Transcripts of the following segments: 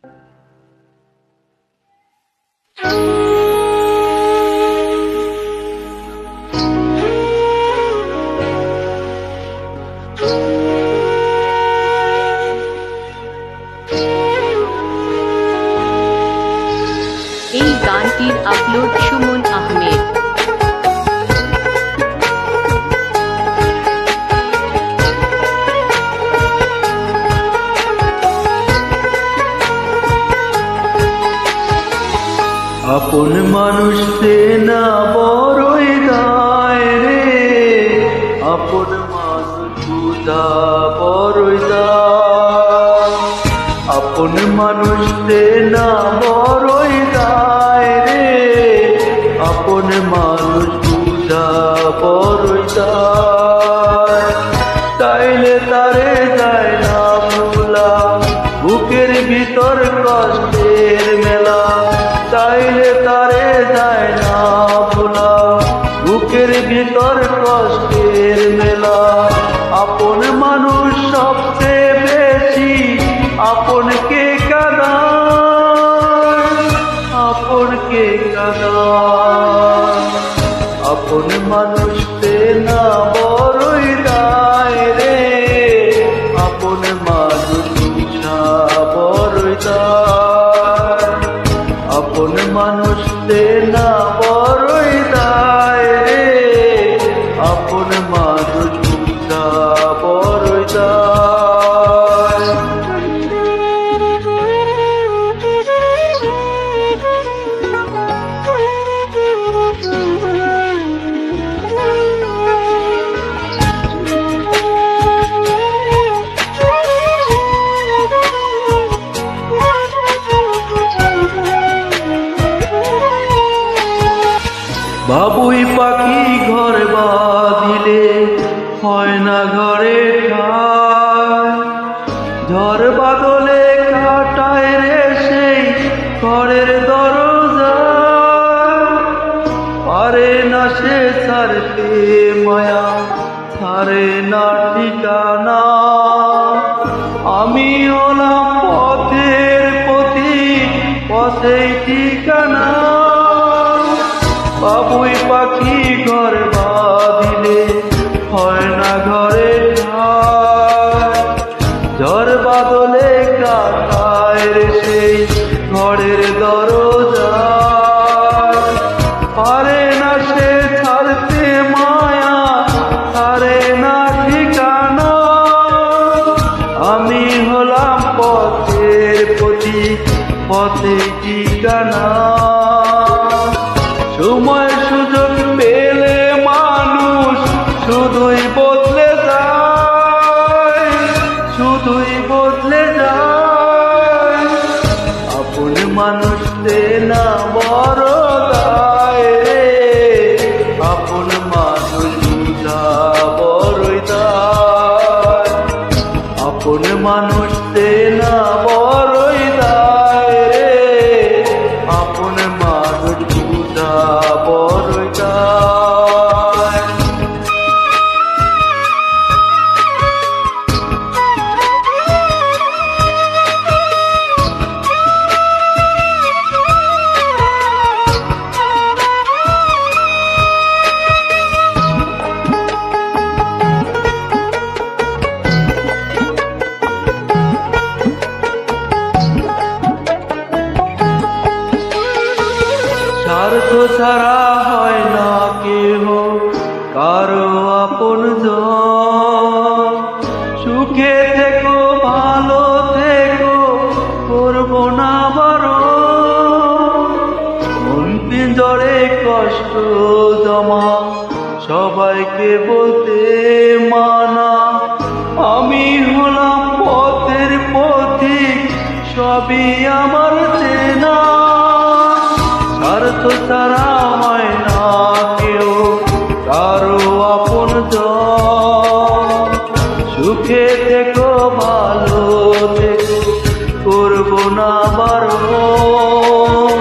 এই গানটির আপলোড সুমন আহমেদ। আপন মানুষ না বড়ই দায় রে, আপন মানুষ বুঝা বড়ই দায়। আপন মানুষ না বড়ই দায় রে, আপন মানুষ বুঝা বড়ই দায়। চাইলে তারে যায় না ভোলা, বুকের ভিতর কষ্টের মেলা। চাইলে তারে যায় না ভোলা, বুকের ভিতর কষ্টের মেলা। আপন মানুষ সবচেয়ে বেশি আপনকে কাঁদায়, আপনকে কাঁদায়। আপন মানুষ না বড়ই দায় রে, আপন মানুষ বুঝা বড়ই দায়। আপন মানুষ না বড়ই দায় রে, আপন মানুষ বুঝা বড়ই দায়। বাবুই পাখি ঘর বাঁধিলে হয় না ঘরে ঠাই। ঝড় বাদলে কাটায় রে সেই ঘরের দরজা। পারে না সে ছাড়তে মায়া, ছাড়ে না ঠিকানা। আমি হলাম পথের পথিক, পথেই ঠিকানা। বাবুই পাখি ঘর বাঁধিলে হয় না ঘরে ঠাই। ঝড় বাদলে কাটায় রে সেই ঘরের দরজা। পারে না সে ছাড়তে মায়া, ছাড়ে না ঠিকানা। আমি হলাম পথের পথিক, পথে ঠিকানা। সময় সুযোগ পেলে মানুষ শুধুই বদলে যায়, শুধুই বদলে যায়। আপন মানুষ না বড় দায় রে, আপন মানুষ বুঝা বড়ই দায়। আপন মানুষ না বড়ই দায় রে, আপন মানুষ বুঝা বড়ই দায়। স্বার্থ ছাড়া হয় না কেহ কারো আপনজন। সুখে থেকো ভালো থেকো, করবো না বারণ। মন পিঞ্জরে কষ্ট জমা, সবাইকে বলতে মানা। আমি হলাম পথের পথিক, সবই আমার চেনা। স্বার্থ ছাড়া হয় না কেউ কারো আপনজন। সুখে থেকো ভালো থেকো, করবো না বারণ।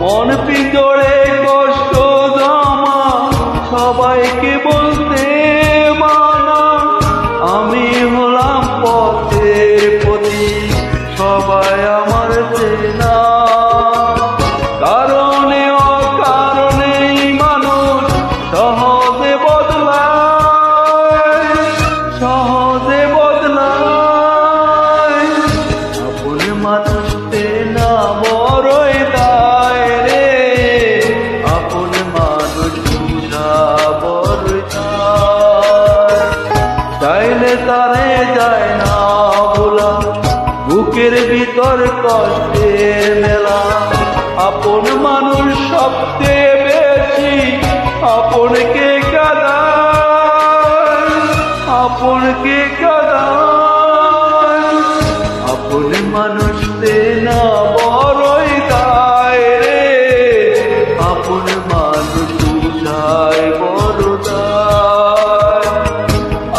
মন পিঞ্জরে কষ্ট জমা, সবাইকে বলতে মানা। আমি হলাম পথের পথিক, সবাই আমার তারে যায় না ভোলা, বুকের ভিতর কষ্টের মেলা। আপন মানুষ সবচেয়ে বেশি আপনকে কাঁদায়, আপনকে কাঁদায়। আপন মানুষ না বড়ই দায় রে, আপন মানুষ বুঝায় বড় দায়।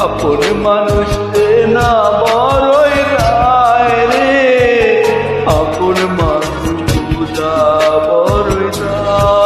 আপন মানুষ না বড়ই দায় রে, আপন মানুষ বুঝা বড়ই দায়।